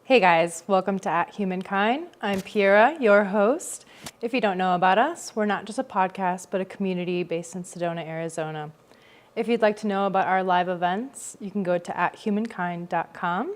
Hey guys, welcome to At Humankind. I'm Pierra, your host. If you don't know about us, we're not just a podcast, but a community based in Sedona, Arizona. If you'd like to know about our live events, you can go to athumankind.com.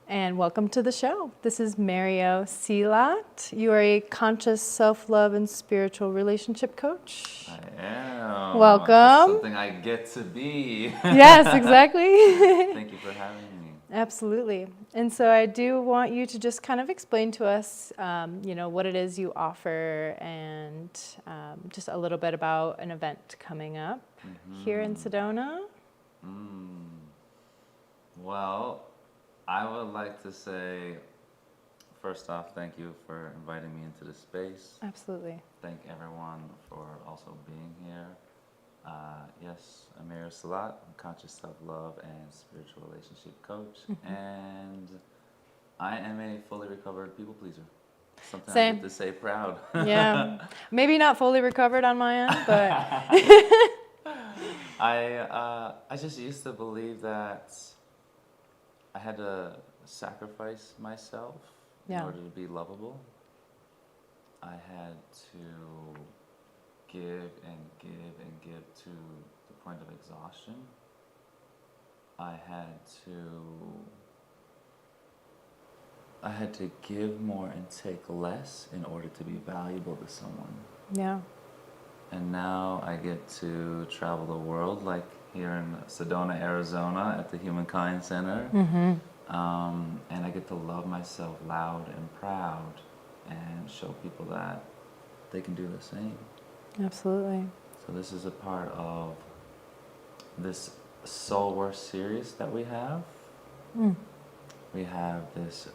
And welcome to the show. This is Mario Silot. You are a conscious self-love and spiritual relationship coach. I am. Welcome. That's something I get to be. Yes, exactly. Thank you for having me. Absolutely. And so I do want you to just kind of explain to us, what it is you offer and just a little bit about an event coming up here in Sedona. Well, I would like to say, first off, thank you for inviting me into this space. Absolutely. Thank everyone for also being here. Yes, I'm Mario Silot. I'm conscious self-love and spiritual relationship coach. And I am a fully recovered people pleaser. Something Same. I get to say proud. Yeah. Maybe not fully recovered on my end, but I just used to believe that I had to sacrifice myself in order to be lovable. I had to give and give and give to the point of exhaustion. I had to give more and take less in order to be valuable to someone. yeah. And now I get to travel the world, like here in Sedona, Arizona, at the Humankind Center. And I get to love myself loud and proud and show people that they can do the same. Absolutely. So this is a part of this Soul-Worth series that we have. We have this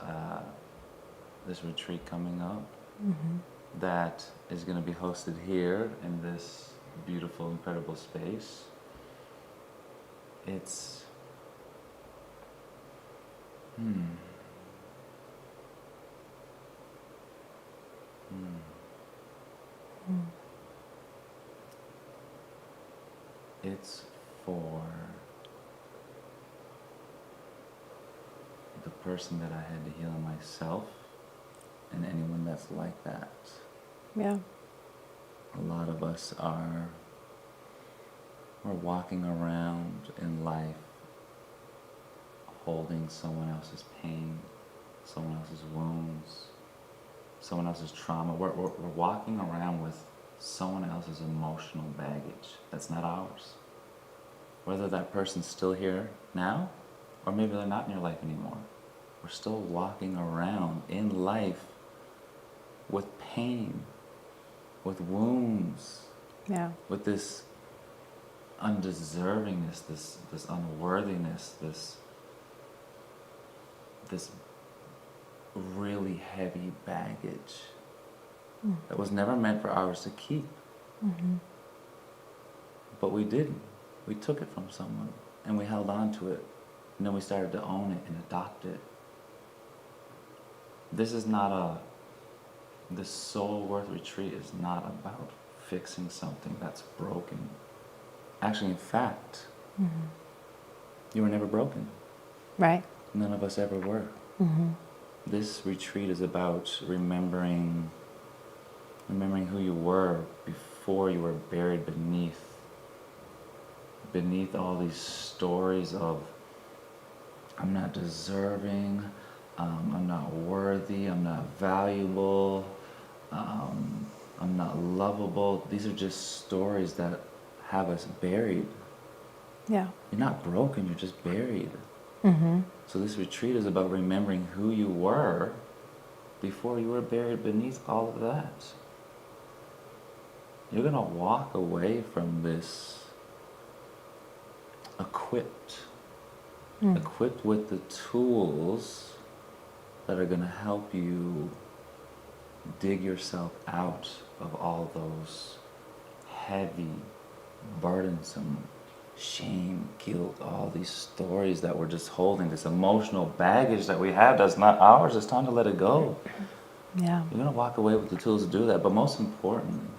retreat coming up that is going to be hosted here in this beautiful, incredible space. It's It's for the person that I had to heal myself and anyone that's like that. Yeah. A lot of us we're walking around in life holding someone else's pain, someone else's wounds, someone else's trauma. We're walking around with someone else's emotional baggage that's not ours. Whether that person's still here now, or maybe they're not in your life anymore. We're still walking around in life with pain, with wounds, with this undeservingness, this unworthiness, this really heavy baggage that was never meant for ours to keep. But we didn't. We took it from someone and we held on to it, and then we started to own it and adopt it. This Soul-Worth Retreat is not about fixing something that's broken. Actually, in fact, you were never broken. Right. None of us ever were. This retreat is about remembering who you were before you were buried beneath all these stories of I'm not deserving, I'm not worthy, I'm not valuable, I'm not lovable. These are just stories that have us buried. Yeah. You're not broken, you're just buried. So this retreat is about remembering who you were before you were buried beneath all of that. You're going to walk away from this equipped with the tools that are going to help you dig yourself out of all those heavy, burdensome shame, guilt, all these stories that we're just holding, this emotional baggage that we have that's not ours. It's time to let it go. Yeah. You're going to walk away with the tools to do that. But most importantly,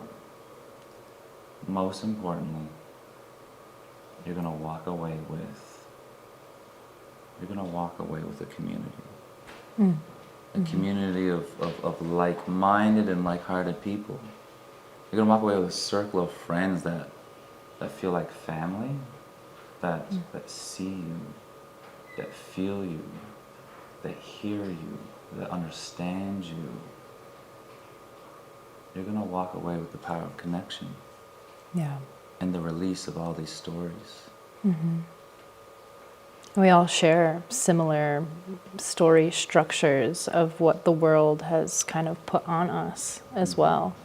you're going to walk away with a community. a community of like-minded and like-hearted people. You're gonna walk away with a circle of friends that feel like family, that see you, that feel you, that hear you, that understand you. You're gonna walk away with the power of connection. Yeah. And the release of all these stories. We all share similar story structures of what the world has kind of put on us as well.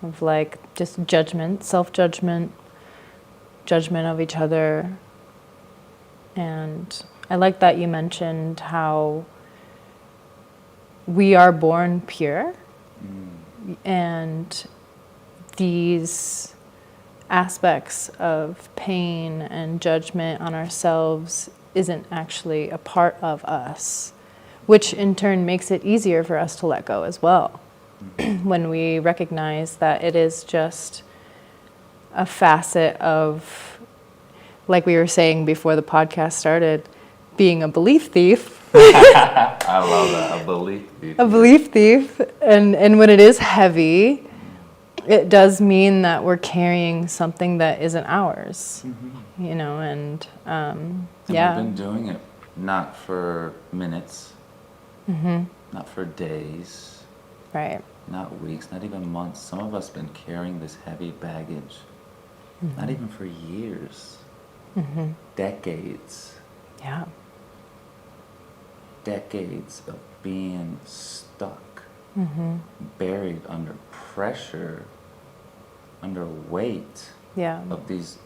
Of like just judgment, self-judgment, judgment of each other. And I like that you mentioned how we are born pure. And these aspects of pain and judgment on ourselves isn't actually a part of us, which in turn makes it easier for us to let go as well. When we recognize that it is just a facet of, like we were saying before the podcast started, being a belief thief. I love that, a belief thief. A belief thief. And when it is heavy, it does mean that we're carrying something that isn't ours, you know, and yeah. We've been doing it not for minutes, not for days, Right. not weeks, not even months. Some of us have been carrying this heavy baggage, not even for years, decades. Yeah. Decades of being stuck, buried under pressure, under weight Yeah. of these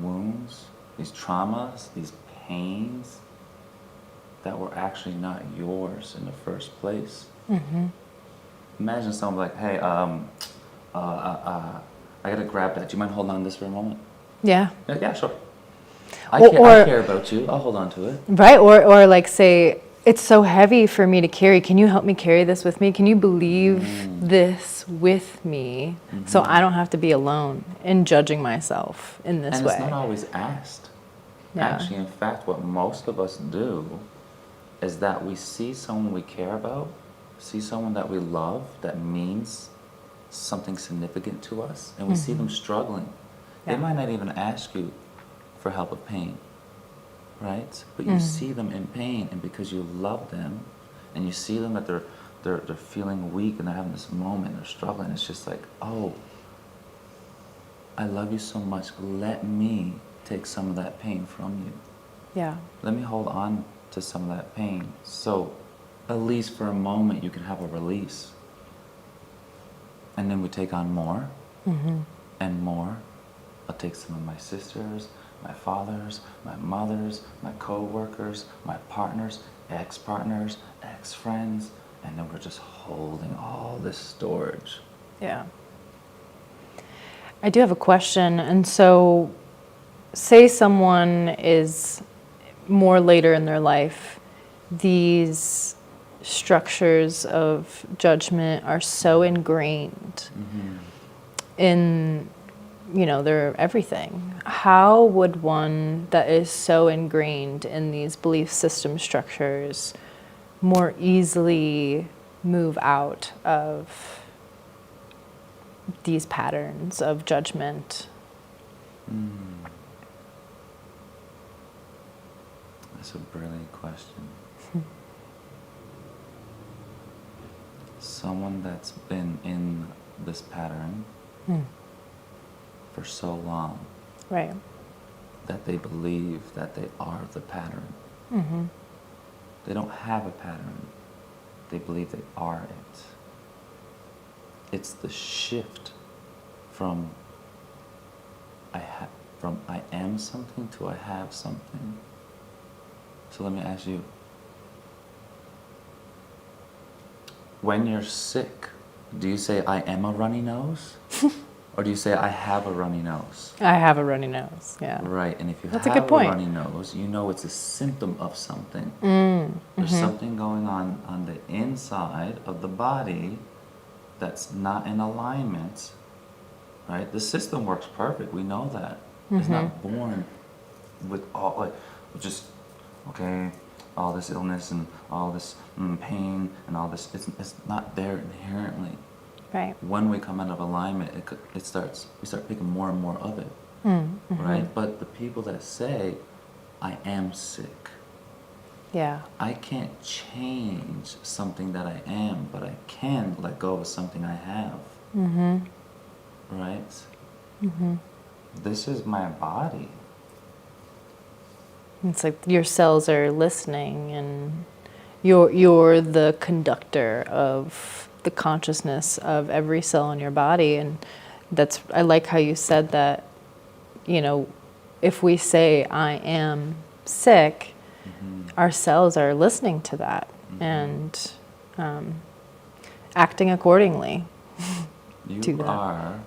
wounds, these traumas, these pains that were actually not yours in the first place. Imagine someone like, hey, I gotta grab that. Do you mind holding on to this for a moment? Yeah. Yeah, sure. Or- I care about you. I'll hold on to it. Right. Or like say, it's so heavy for me to carry. Can you help me carry this with me? Can you believe this with me so I don't have to be alone in judging myself in this And way? it's not always asked. Yeah. Actually, in fact, what most of us do is that we see someone we care about, see someone that we love that means something significant to us, and we see them struggling. Yeah. They might not even ask you for help with pain, right? But you see them in pain, and because you love them, and you see them that they're feeling weak and they're having this moment, they're struggling. It's just like, oh, I love you so much. Let me take some of that pain from you. Yeah. Let me hold on to some of that pain, so at least for a moment you can have a release. And then we take on more and more. I'll take some of my sisters, my fathers, my mothers, my co-workers, my partners, ex-partners, ex-friends, and then we're just holding all this storage. Yeah. I do have a question. And so, say someone is more later in their life, these structures of judgment are so ingrained in, you know, their everything. How would one that is so ingrained in these belief system structures more easily move out of these patterns of judgment? That's a brilliant question. Someone that's been in this pattern for so long Right. that they believe that they are the pattern. They don't have a pattern. They believe they are it. It's the shift from I am something to I have something. So let me ask you, when you're sick, do you say I am a runny nose? Or do you say I have a runny nose? I have a runny nose, yeah. Right, and if you That's a have good point. a runny nose, you know it's a symptom of something. There's something going on the inside of the body that's not in alignment, right? The system works perfect, we know that. It's not born with all, like, just, okay, all this illness and all this pain and all this, it's not there inherently. Right. When we come out of alignment, we start picking more and more of it, right? But the people that say, I am sick, Yeah. I can't change something that I am, but I can let go of something I have, right? This is my body. It's like your cells are listening, and you're the conductor of the consciousness of every cell in your body. And that's, I like how you said that, you know, if we say I am sick, our cells are listening to that and acting accordingly. to You that. are,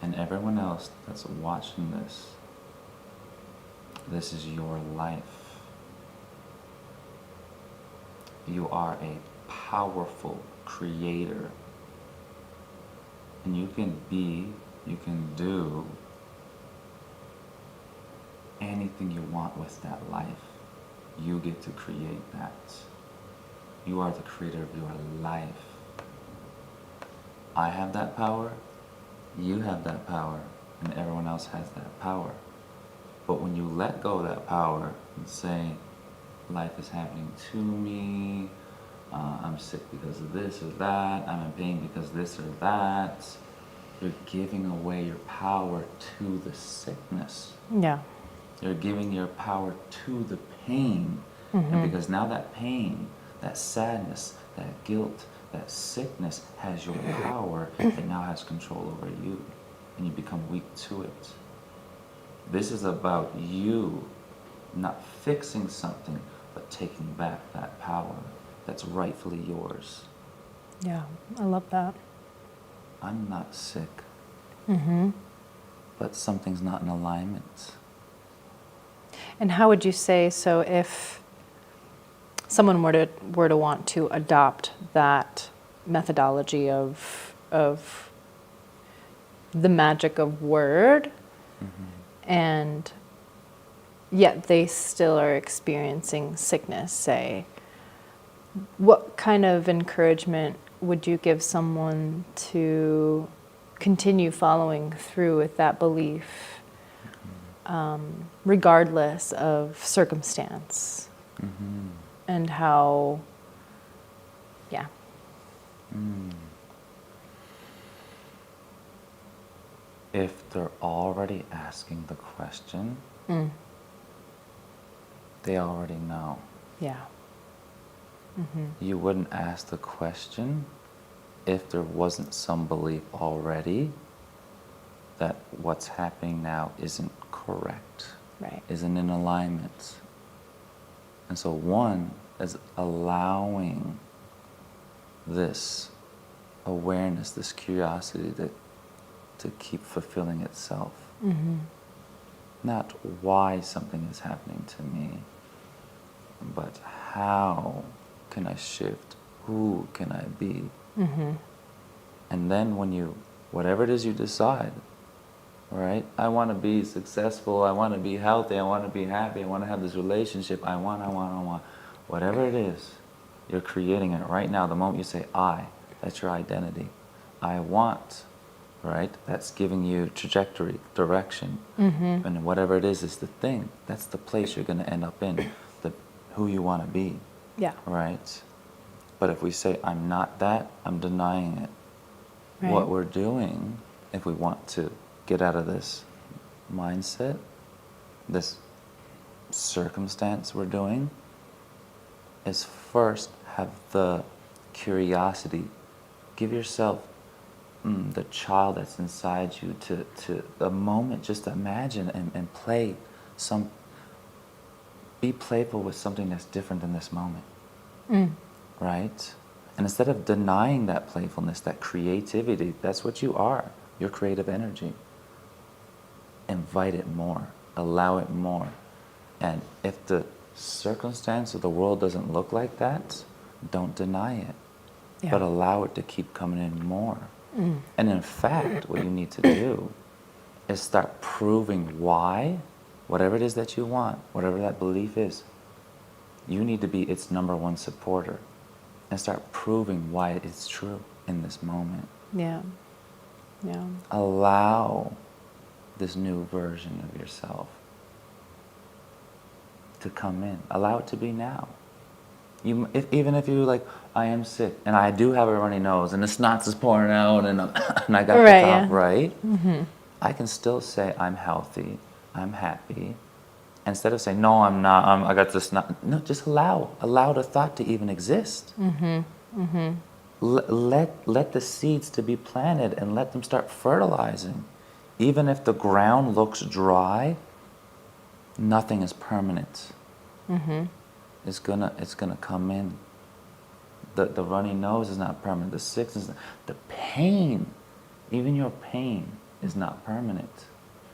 and everyone else that's watching this is your life. You are a powerful creator. And you can do anything you want with that life. You get to create that. You are the creator of your life. I have that power, you have that power, and everyone else has that power. But when you let go of that power and say, life is happening to me, I'm sick because of this or that, I'm in pain because this or that, you're giving away your power to the sickness. Yeah. You're giving your power to the pain. And because now that pain, that sadness, that guilt, that sickness has your power, it now has control over you. And you become weak to it. This is about you not fixing something, but taking back that power that's rightfully yours. Yeah, I love that. I'm not sick, but something's not in alignment. And how would you say, so if someone were to want to adopt that methodology of the magic of word, and yet they still are experiencing sickness, say, what kind of encouragement would you give someone to continue following through with that belief, regardless of circumstance? And how, yeah. If they're already asking the question, they already know. Yeah. You wouldn't ask the question if there wasn't some belief already that what's happening now isn't correct, Right. isn't in alignment. And so one is allowing this awareness, this curiosity to keep fulfilling itself. Not why something is happening to me, but how can I shift? Who can I be? And then whatever it is you decide, right? I want to be successful, I want to be healthy, I want to be happy, I want to have this relationship, I want. Whatever it is, you're creating it right now. The moment you say I, that's your identity. I want, right? That's giving you trajectory, direction. And whatever it is the thing. That's the place you're going to end up in, who you want to be. Yeah. Right? But if we say, I'm not that, I'm denying it. Right. What we're doing, if we want to get out of this mindset, this circumstance we're doing, is first have the curiosity. Give yourself the child that's inside you to a moment, just imagine and play be playful with something that's different than this moment. Right? And instead of denying that playfulness, that creativity, that's what you are. Your creative energy. Invite it more. Allow it more. And if the circumstance of the world doesn't look like that, don't deny it. Yeah. But allow it to keep coming in more. And in fact, what you need to do is start proving why, whatever it is that you want, whatever that belief is, You need to be its number one supporter and start proving why it's true in this moment. Yeah. Yeah. Allow this new version of yourself to come in. Allow it to be now. Even if you like, I am sick and I do have a runny nose and the snot is pouring out and, and I got the Right, cough, yeah. right? I can still say I'm healthy, I'm happy. Instead of saying, no, I'm not, I got this snot. No, just allow the thought to even exist. Let the seeds to be planted and let them start fertilizing. Even if the ground looks dry, nothing is permanent. It's gonna come in. The runny nose is not permanent. The sickness, the pain, even your pain is not permanent.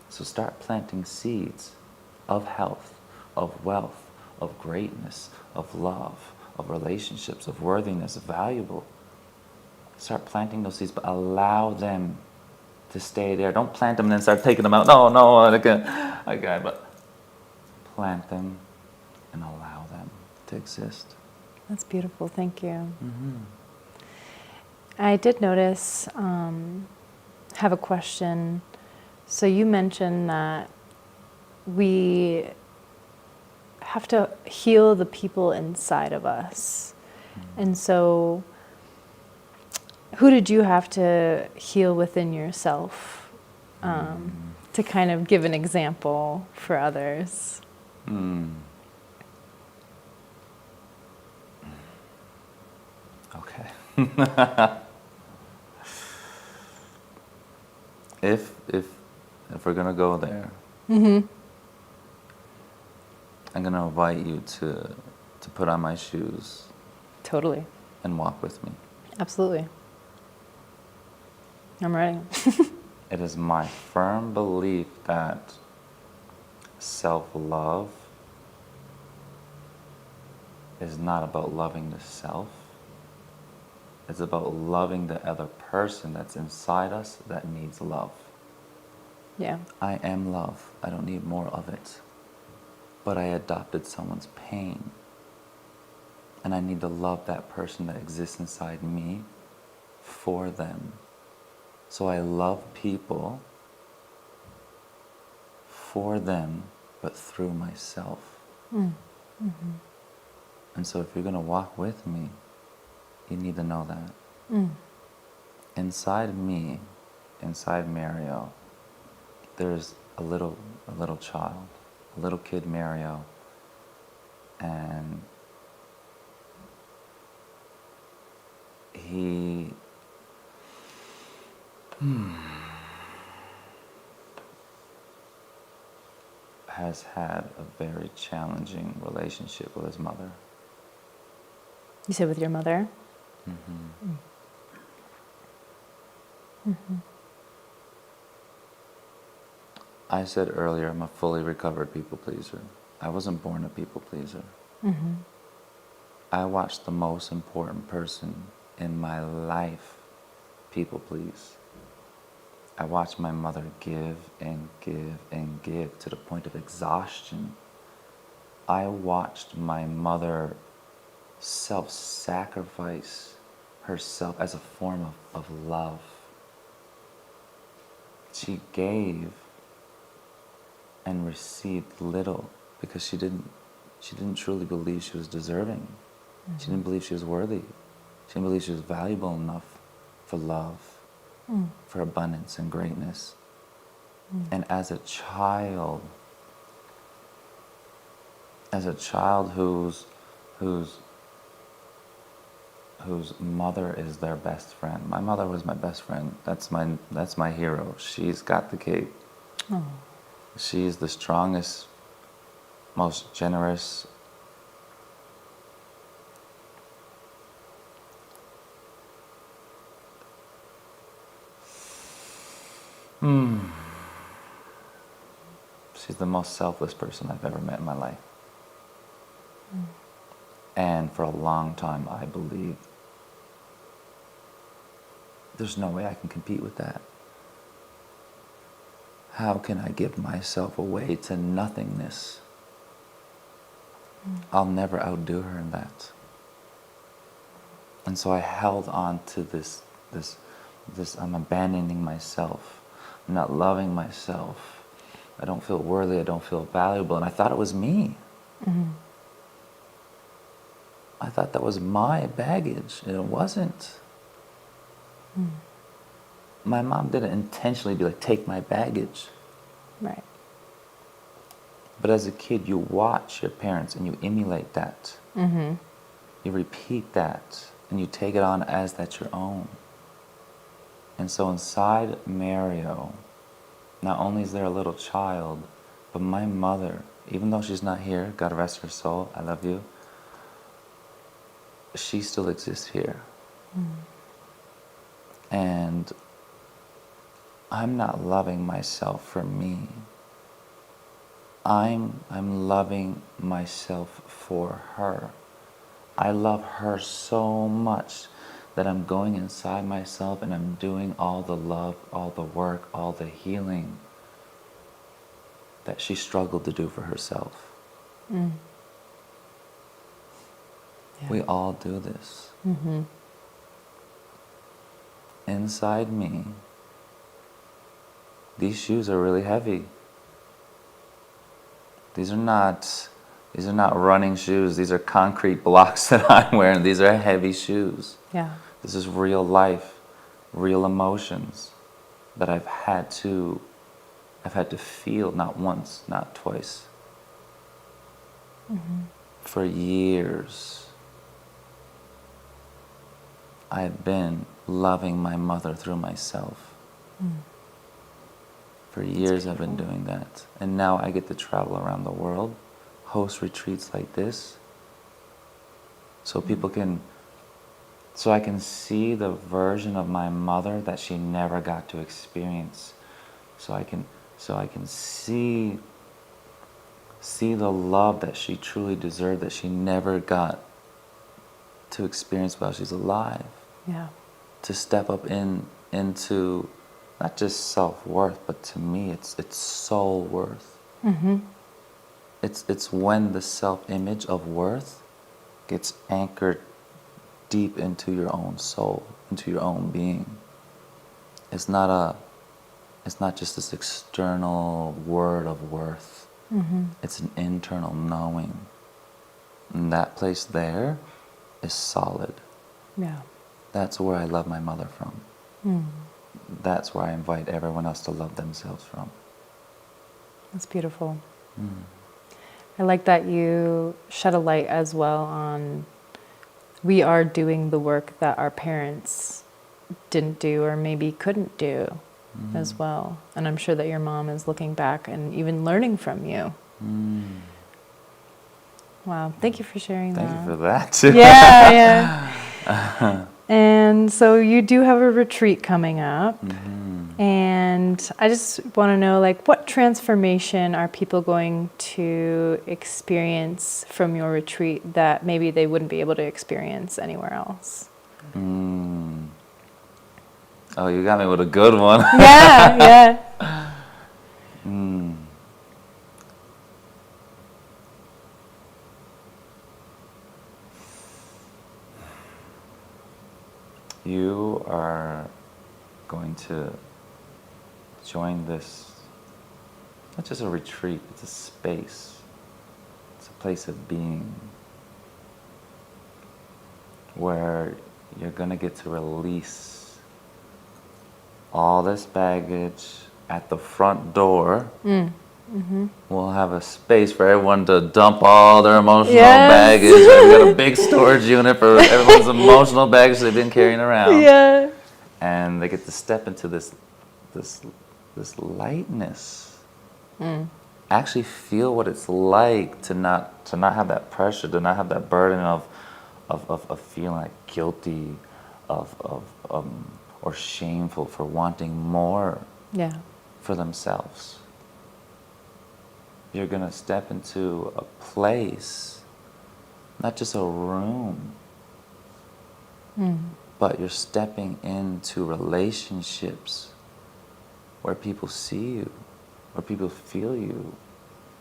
So start planting seeds of health, of wealth, of greatness, of love, of relationships, of worthiness, of valuable. Start planting those seeds, but allow them to stay there. Don't plant them and then start taking them out. No, okay, but plant them and allow them to exist. That's beautiful. Thank you. I did notice, have a question. So you mentioned that we have to heal the people inside of us. And so who did you have to heal within yourself, to kind of give an example for others? Okay. If we're gonna go there, I'm gonna invite you to put on my shoes Totally. and walk with me. Absolutely. I'm ready. It is my firm belief that self-love is not about loving the self. It's about loving the other person that's inside us that needs love. Yeah. I am love. I don't need more of it. But I adopted someone's pain. And I need to love that person that exists inside me for them. So I love people for them, but through myself. And so if you're going to walk with me, you need to know that. Inside me, inside Mario, there's a little child, a little kid Mario, and he has had a very challenging relationship with his mother. You said with your mother? I said earlier, I'm a fully recovered people pleaser. I wasn't born a people pleaser. I watched the most important person in my life people please. I watched my mother give and give and give to the point of exhaustion. I watched my mother self-sacrifice herself as a form of love. She gave and received little because she didn't truly believe she was deserving. She didn't believe she was worthy. She didn't believe she was valuable enough for love, for abundance and greatness. And as a child whose mother is their best friend. My mother was my best friend. That's my hero. She's got the cape. She's the strongest, most generous. She's the most selfless person I've ever met in my life. And for a long time, I believed there's no way I can compete with that. How can I give myself away to nothingness I'll never outdo her in that. And so I held on to this I'm abandoning myself. I'm not loving myself. I don't feel worthy. I don't feel valuable. And I thought it was me. Mm-hmm. I thought that was my baggage, and it wasn't. Mm. My mom didn't intentionally be like, take my baggage. Right. But as a kid, you watch your parents and you emulate that. Mm-hmm. You repeat that, and you take it on as that's your own. And so inside Mario, not only is there a little child, but my mother, even though she's not here, God rest her soul, I love you, she still exists here. Mm. And I'm not loving myself for me. I'm loving myself for her. I love her so much that I'm going inside myself and I'm doing all the love, all the work, all the healing that she struggled to do for herself. Mm. Yeah. We all do this. Mm-hmm. Inside me, these shoes are really heavy. These are not running shoes. These are concrete blocks that I'm wearing. These are heavy shoes. Yeah. This is real life, real emotions that I've had to feel, not once, not twice. Mm-hmm. For years, I've been loving my mother through myself. Mm. For years I've been doing that. And now I get to travel around the world, host retreats like this, so people can, so I can see the version of my mother that she never got to experience. So I can see the love that she truly deserved, that she never got to experience while she's alive. Yeah. To step up into not just self-worth, but to me it's soul worth. Mm-hmm. It's when the self-image of worth gets anchored deep into your own soul, into your own being. It's not just this external word of worth. Mm-hmm. It's an internal knowing. And that place there is solid. Yeah. That's where I love my mother from. Mm. That's where I invite everyone else to love themselves from. That's beautiful. Mm. I like that you shed a light as well on we are doing the work that our parents didn't do or maybe couldn't do as well. And I'm sure that your mom is looking back and even learning from you. Mm. Wow. Thank you for sharing that. Thank you for that too. Yeah, yeah. And so you do have a retreat coming up. Mm-hmm. And I just want to know, like, what transformation are people going to experience from your retreat that maybe they wouldn't be able to experience anywhere else? Mm. Oh, you got me with a good one. Yeah, yeah. Mm. You are going to join this, not just a retreat, it's a space. It's a place of being where you're going to get to release all this baggage at the front door. Mm. Mm-hmm. We'll have a space for everyone to dump all their emotional Yes. baggage. We've got a big storage unit for everyone's emotional baggage they've been carrying around. Yeah. And they get to step into this lightness. Mm. Actually feel what it's like to not have that pressure, to not have that burden of feeling like guilty, or shameful for wanting more Yeah. for themselves. You're gonna step into a place, not just a room, but you're stepping into relationships where people see you, where people feel you,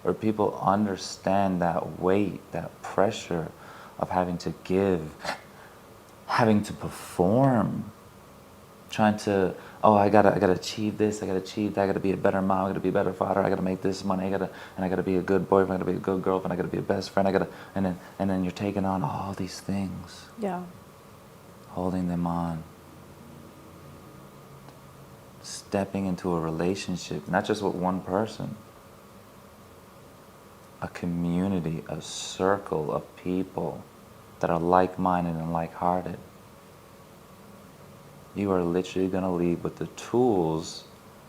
where people understand that weight, that pressure of having to give, having to perform, trying to, oh, I gotta achieve this, I gotta achieve that, I gotta be a better mom, I gotta be a better father, I gotta make this money, I gotta be a good boyfriend, I gotta be a good girlfriend, I gotta be a best friend, and then you're taking on all these things, Yeah. holding them on, stepping into a relationship, not just with one person, a community, a circle of people that are like-minded and like-hearted. You are literally going to leave with the tools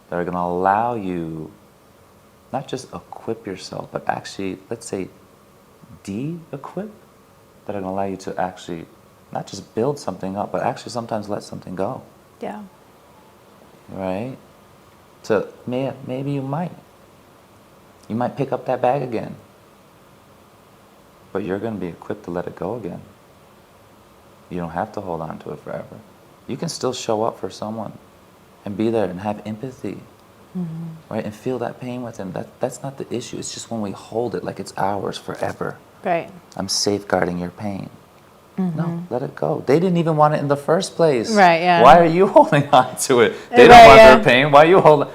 that are going to allow you not just equip yourself, but actually, let's say, de-equip, that are going to allow you to actually not just build something up, but actually sometimes let something go. Yeah. Right? So maybe you might pick up that bag again, but you're going to be equipped to let it go again. You don't have to hold on to it forever. You can still show up for someone and be there and have empathy, right? And feel that pain with them. That's not the issue. It's just when we hold it like it's ours forever. Right. I'm safeguarding your pain. No, let it go. They didn't even want it in the first place. Right, yeah. Why are you holding on to it? They don't Right, want yeah. their pain. Why are you holding?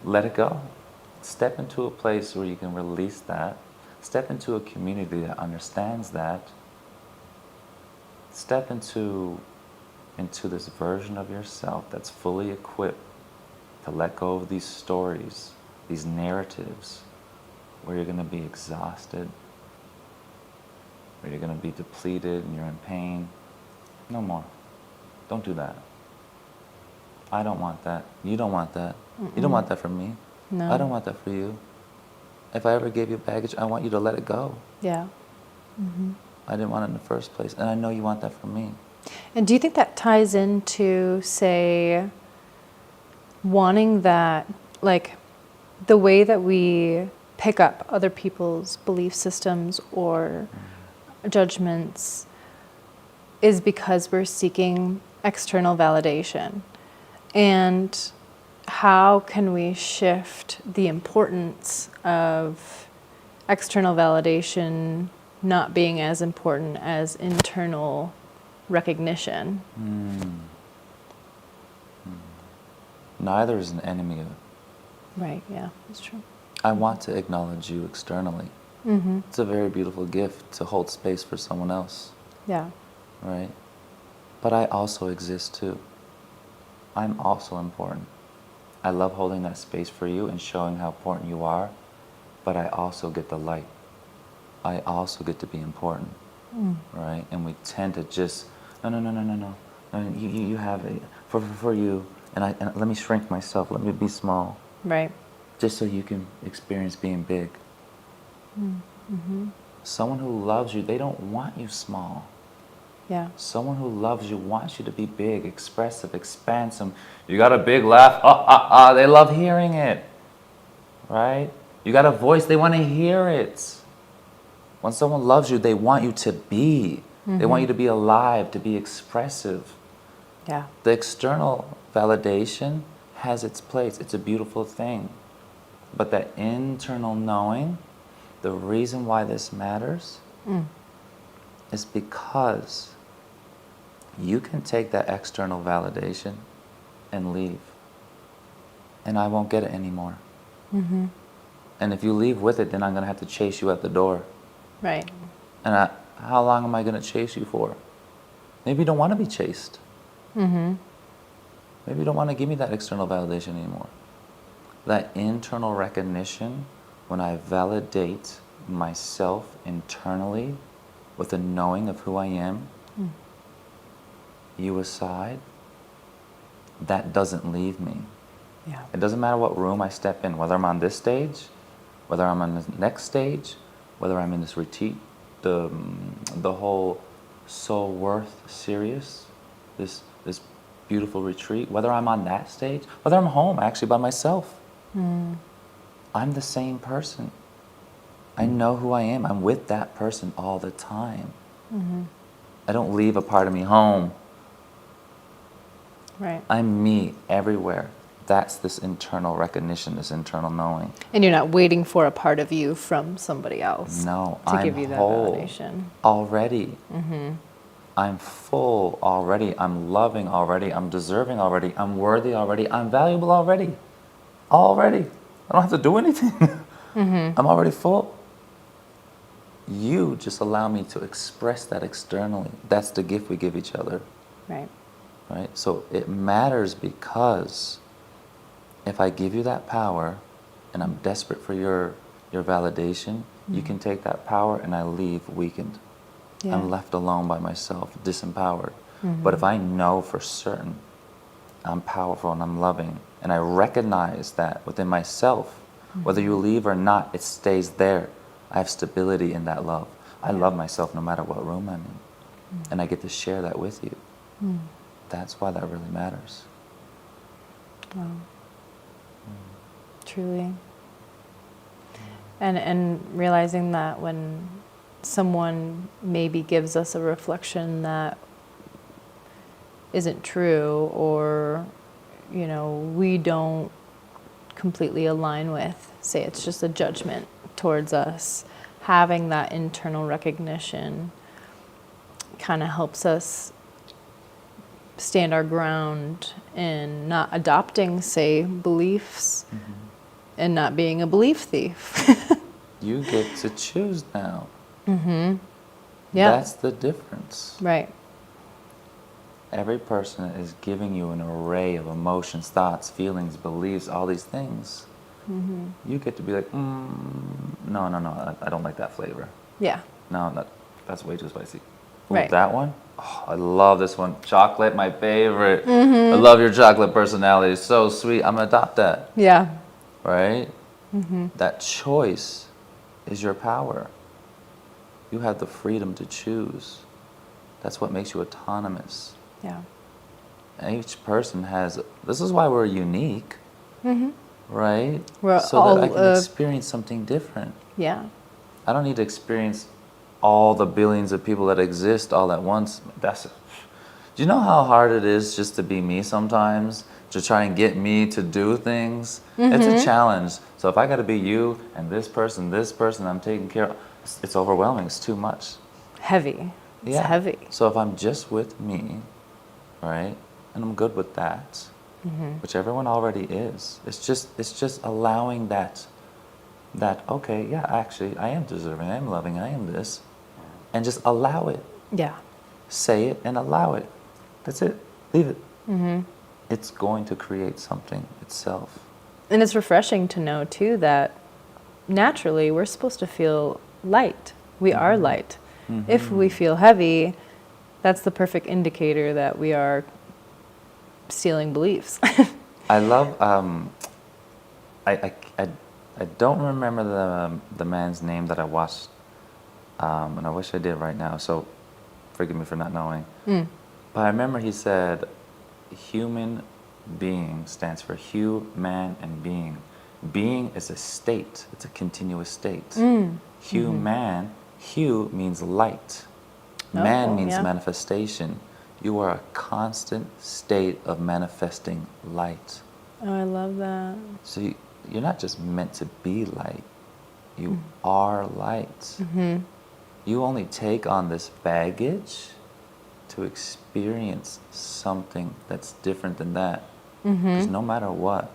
Let it go. Step into a place where you can release that. Step into a community that understands that. Step into this version of yourself that's fully equipped to let go of these stories, these narratives, where you're going to be exhausted, where you're going to be depleted and you're in pain. No more. Don't do that. I don't want that. You don't want that. You don't want that from me. No. I don't want that for you. If I ever gave you baggage, I want you to let it go. Yeah. I didn't want it in the first place, and I know you want that from me. And do you think that ties into, say, wanting that, like, the way that we pick up other people's belief systems or judgments is because we're seeking external validation? And how can we shift the importance of external validation not being as important as internal recognition? Neither is an enemy of. Right, yeah, that's true. I want to acknowledge you externally. It's a very beautiful gift to hold space for someone else, Yeah, right? But I also exist too. I'm also important. I love holding that space for you and showing how important you are, but I also get the light. I also get to be important, right? And we tend to just, no. You have it for you, and let me shrink myself, let me be small, right. just so you can experience being big. Someone who loves you, they don't want you small. Yeah, Someone who loves you wants you to be big, expressive, expansive. You got a big laugh, ha ha ha. They love hearing it, right? You got a voice, they want to hear it. When someone loves you, they want you to be. They want you to be alive, to be expressive. yeah, The external validation has its place. It's a beautiful thing. But that internal knowing, the reason why this matters is because you can take that external validation and leave. And I won't get it anymore. And if you leave with it, then I'm going to have to chase you at the door. right. And how long am I going to chase you for? Maybe you don't want to be chased. Maybe you don't want to give me that external validation anymore. That internal recognition, when I validate myself internally with a knowing of who I am, you aside, that doesn't leave me. Yeah, It doesn't matter what room I step in, whether I'm on this stage, whether I'm on the next stage, whether I'm in this retreat, the whole soul-worth series, this beautiful retreat, whether I'm on that stage, whether I'm home actually by myself. I'm the same person. I know who I am. I'm with that person all the time. I don't leave a part of me home. right. I'm me everywhere. That's this internal recognition, this internal knowing. And you're not waiting for a part of you from somebody else No, to I'm give you that whole validation. already. I'm full already. I'm loving already. I'm deserving already. I'm worthy already. I'm valuable already. Already. I don't have to do anything. I'm already full. You just allow me to express that externally. That's the gift we give each other. Right. Right? So it matters because if I give you that power and I'm desperate for your validation, you can take that power and I leave weakened. Yeah. I'm left alone by myself, disempowered. But if I know for certain I'm powerful and I'm loving, and I recognize that within myself, whether you leave or not, it stays there. I have stability in that love. I love myself no matter what room I'm in. And I get to share that with you. That's why that really matters. Wow. Truly. And realizing that when someone maybe gives us a reflection that isn't true, or we don't completely align with, say it's just a judgment towards us, having that internal recognition kind of helps us stand our ground in not adopting, say, beliefs and not being a belief thief. You get to choose now. Yeah. That's the difference. Right. Every person is giving you an array of emotions, thoughts, feelings, beliefs, all these things. You get to be like, no, I don't like that flavor. Yeah. No, that's way too spicy. Ooh, Right. that one? Oh, I love this one. Chocolate, my favorite. I love your chocolate personality. It's so sweet. I'm going to adopt that. Yeah. Right? That choice is your power. You have the freedom to choose. That's what makes you autonomous. Yeah. And each person has, this is why we're unique, right? We're so all that I can experience something different. Yeah. I don't need to experience all the billions of people that exist all at once. Do you know how hard it is just to be me sometimes? To try and get me to do things? It's a challenge. So if I got to be you and this person I'm taking care of, it's overwhelming. It's too much. Heavy. It's heavy. So if I'm just with me, right, and I'm good with that, which everyone already is. It's just allowing that okay, yeah, actually, I am deserving, I am loving, I am this, and just allow it. Yeah. Say it and allow it. That's it. Leave it. It's going to create something itself. And it's refreshing to know, too, that naturally we're supposed to feel light. We are light. If we feel heavy, that's the perfect indicator that we are stealing beliefs. I love, I don't remember the man's name that I watched, and I wish I did right now, so forgive me for not knowing. But I remember he said, human being stands for hue, man, and being. Being is a state. It's a continuous state. Human, hue means light. Man means manifestation. You are a constant state of manifesting light. Oh, I love that. So you're not just meant to be light. You are light. You only take on this baggage to experience something that's different than that. Because no matter what,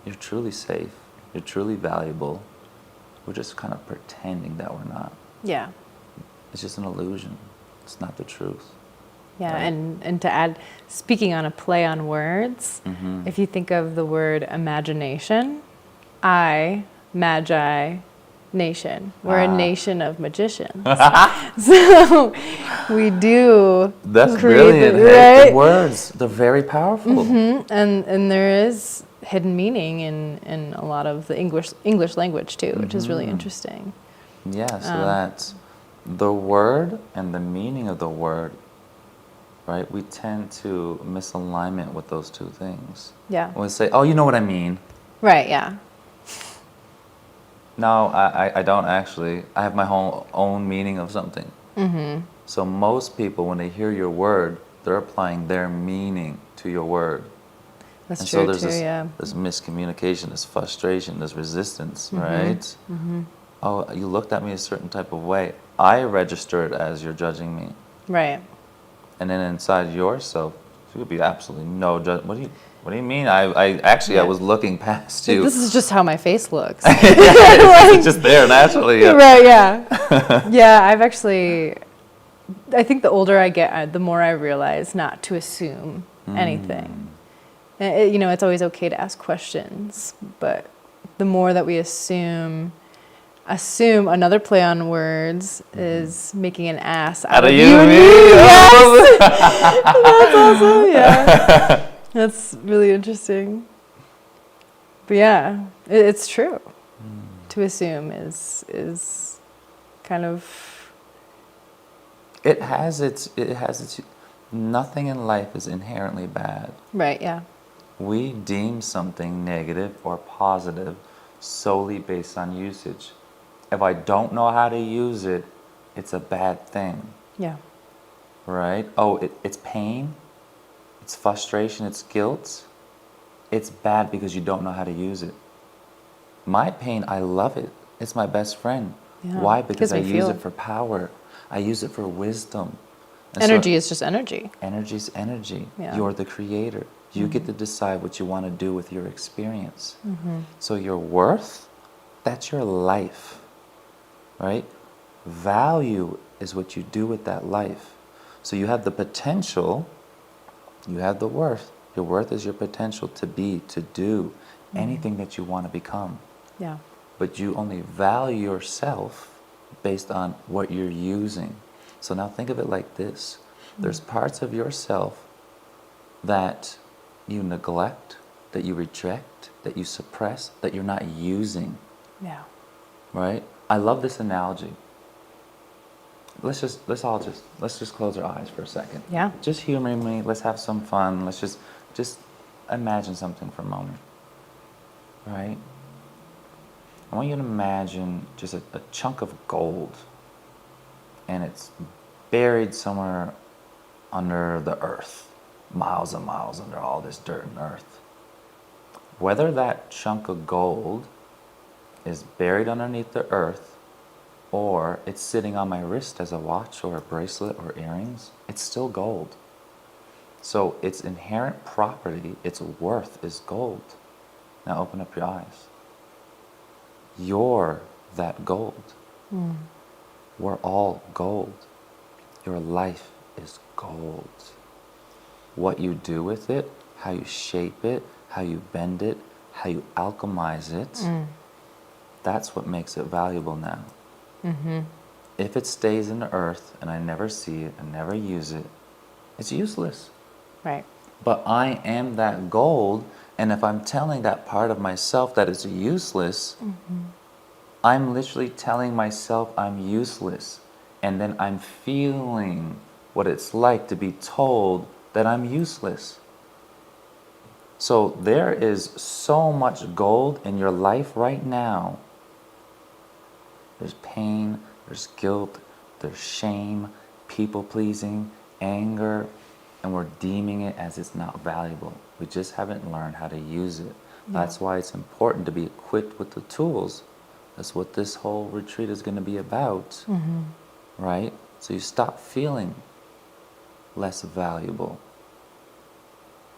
you're truly safe. You're truly valuable. We're just kind of pretending that we're not. Yeah. It's just an illusion. It's not the truth. Yeah, Right. and to add, speaking on a play on words, if you think of the word imagination, magi, nation. We're a nation of magicians. So we do That's create brilliant. the, Hey, right? the words, they're very powerful. And there is hidden meaning in a lot of the English language too, which is really interesting. Yeah, so that's the word and the meaning of the word, right? We tend to misalignment with those two things. Yeah. When we say, oh, you know what I mean. Right, yeah. No, I don't actually. I have my own meaning of something. So most people, when they hear your word, they're applying their meaning to your word. That's and true so there's too, yeah. this miscommunication, this frustration, this resistance, right? Mm-hmm. Oh, you looked at me a certain type of way. I registered as you're judging me. Right. And then inside yourself, there could be absolutely no judge. What do you mean? I was looking past Like, you. this is just how my face looks. It's just there naturally. Yeah. Right, yeah. Yeah, I think the older I get, the more I realize not to assume anything. And it's always okay to ask questions, but the more that we assume, another play on words is making an ass out of you and me. Yes! That's awesome, yeah. That's really interesting. But yeah, it's true. To assume is kind of... It has its, nothing in life is inherently bad. Right, yeah. We deem something negative or positive solely based on usage. If I don't know how to use it, it's a bad thing, Yeah. right? Oh, it's pain, it's frustration, it's guilt. It's bad because you don't know how to use it. My pain, I love it. It's my best friend. Yeah. Why? Because I Gives me use fuel. it for power. I use it for wisdom. And Energy so, is just energy. energy's energy. Yeah. You're the creator. You get to decide what you want to do with your experience. So your worth, that's your life, right? Value is what you do with that life. So you have the potential, you have the worth. Your worth is your potential to be, to do anything that you want to become. Yeah. But you only value yourself based on what you're using. So now think of it like this. There's parts of yourself that you neglect, that you reject, that you suppress, that you're not using, Yeah. right? I love this analogy. Let's just close our eyes for a second. Yeah. Just humor me. Let's have some fun. Let's just imagine something for a moment, right? I want you to imagine just a chunk of gold, and it's buried somewhere under the earth, miles and miles under all this dirt and earth. Whether that chunk of gold is buried underneath the earth or it's sitting on my wrist as a watch or a bracelet or earrings, it's still gold. So its inherent property, its worth is gold. Now open up your eyes. You're that gold. We're all gold. Your life is gold. What you do with it, how you shape it, how you bend it, how you alchemize it, that's what makes it valuable now. If it stays in the earth and I never see it and never use it, it's useless. Right. But I am that gold, and if I'm telling that part of myself that it's useless, I'm literally telling myself I'm useless. And then I'm feeling what it's like to be told that I'm useless. So there is so much gold in your life right now. There's pain, there's guilt, there's shame, people-pleasing, anger, and we're deeming it as it's not valuable. We just haven't learned how to use it. That's why it's important to be equipped with the tools. That's what this whole retreat is going to be about, right? So you stop feeling less valuable.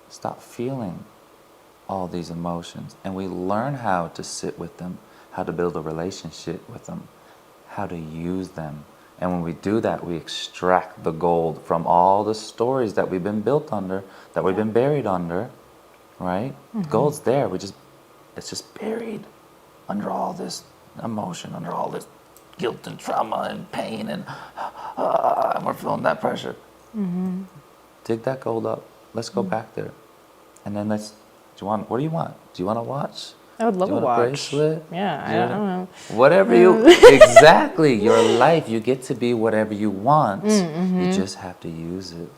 Stop feeling all these emotions, and we learn how to sit with them, how to build a relationship with them, how to use them. And when we do that, we extract the gold from all the stories that we've been built under, that we've been buried under, right? Gold's there, it's just buried under all this emotion, under all this guilt and trauma and pain, and we're feeling that pressure. Dig that gold up. Let's go back there. And then what do you want? Do you want a watch? I would love Do you a want watch. a bracelet? Yeah, I don't know. Whatever exactly, your life, you get to be whatever you want. You just have to use it.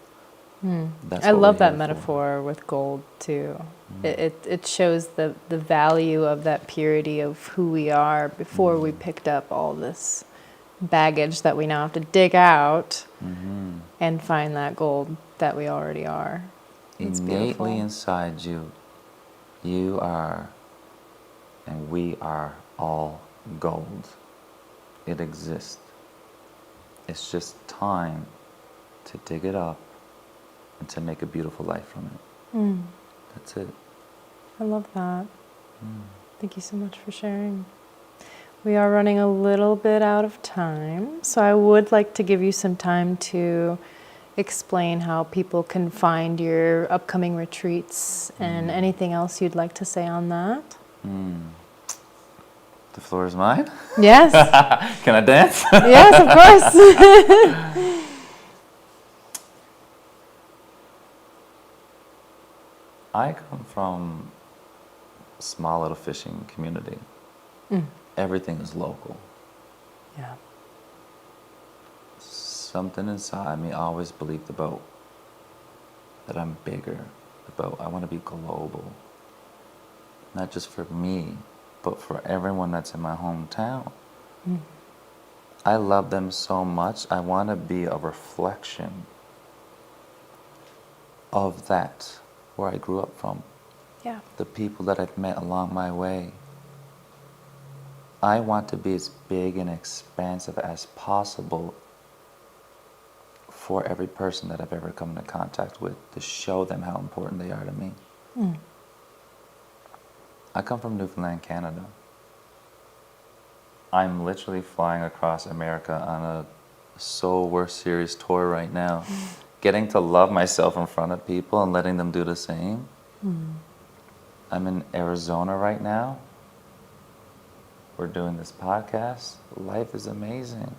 That's I what love we're that here metaphor with gold too. It shows the value of that purity of who we are before we picked up all this baggage that we now have to dig out and find that gold that we already are. It's Innately beautiful. inside you, You are, and we are all gold. It exists. It's just time to dig it up and to make a beautiful life from it. Mm. That's it. I love that. Thank you so much for sharing. We are running a little bit out of time, so I would like to give you some time to explain how people can find your upcoming retreats and anything else you'd like to say on that. The floor is mine. Yes. Can I dance? Yes, of course. I come from a small little fishing community. Everything is local. Yeah. Something inside me always believed about that I'm bigger, about I want to be global. Not just for me, but for everyone that's in my hometown. I love them so much. I want to be a reflection of that, where I grew up from, Yeah. the people that I've met along my way. I want to be as big and expansive as possible for every person that I've ever come into contact with, to show them how important they are to me. I come from Newfoundland, Canada. I'm literally flying across America on a Soul-Worth series tour right now, getting to love myself in front of people and letting them do the same. I'm in Arizona right now. We're doing this podcast. Life is amazing.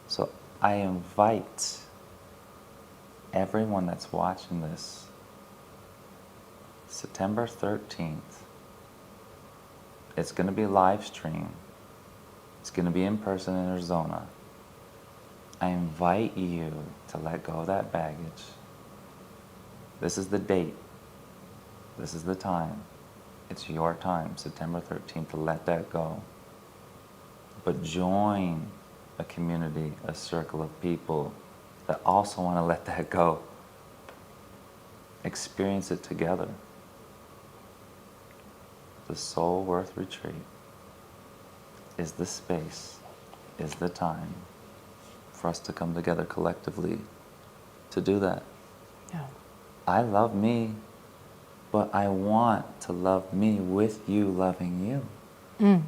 So I invite everyone that's watching this, September 13th, it's going to be live stream. It's going to be in person in Arizona. I invite you to let go of that baggage. This is the date. This is the time. It's your time, September 13th, to let that go. But join a community, a circle of people that also want to let that go. Experience it together. The Soul-Worth Retreat is the space, is the time for us to come together collectively to do that. Yeah. I love me, but I want to love me with you loving you. I'm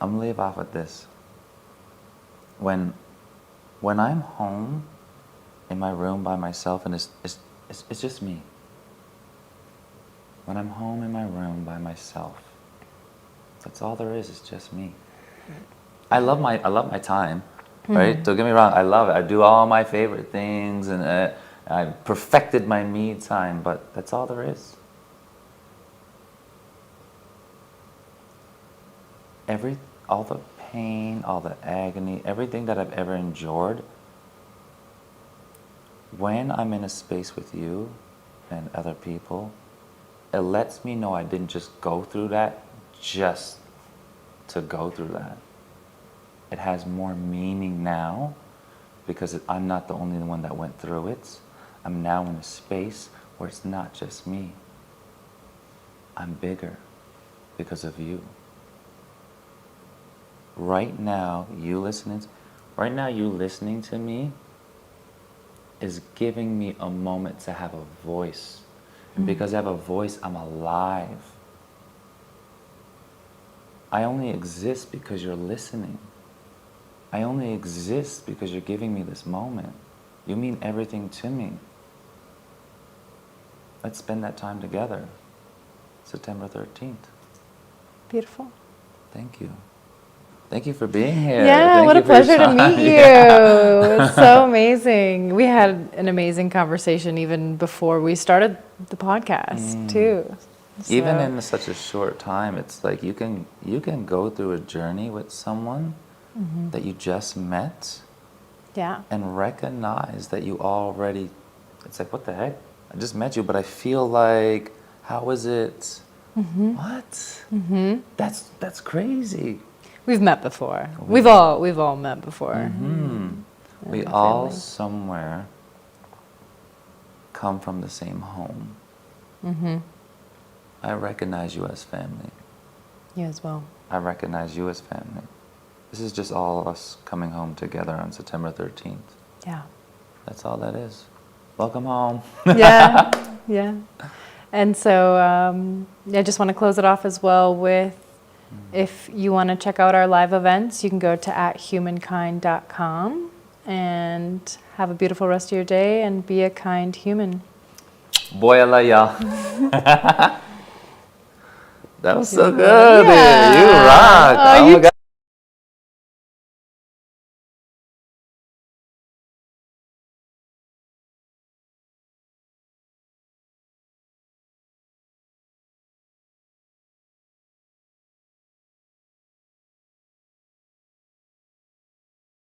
gonna leave off with this. When I'm home in my room by myself and it's just me. When I'm home in my room by myself, that's all there is. It's just me. I love my time, right? Don't get me wrong. I love it. I do all my favorite things, and I perfected my me time. But that's all there is. All the pain, all the agony, everything that I've ever endured. When I'm in a space with you and other people, it lets me know I didn't just go through that just to go through that. It has more meaning now because I'm not the only one that went through it. I'm now in a space where it's not just me. I'm bigger because of you. Right now, you listening to me is giving me a moment to have a voice. And because I have a voice, I'm alive. I only exist because you're listening. I only exist because you're giving me this moment. You mean everything to me. Let's spend that time together. September 13th. Beautiful. Thank you. Thank you for being here. Yeah, Thank what you a for your pleasure to time. meet you. Yeah. It's so amazing. We had an amazing conversation even before we started the podcast, too. Even So- in such a short time, it's like you can go through a journey with someone that you just met Yeah. and recognize that you already, it's like, what the heck? I just met you, but I feel like, how is it? What? That's crazy. We've met before. We've all met before. We my all family. somewhere come from the same home. I recognize you as family. You as well. I recognize you as family. This is just all us coming home together on September 13th. Yeah. That's all that is. Welcome home. Yeah. Yeah. And so I just want to close it off as well with, if you want to check out our live events, you can go to @humankind.com and have a beautiful rest of your day and be a kind human. Boy, I love y'all. That was so good. Yeah. You rock. Oh, Oh you my God.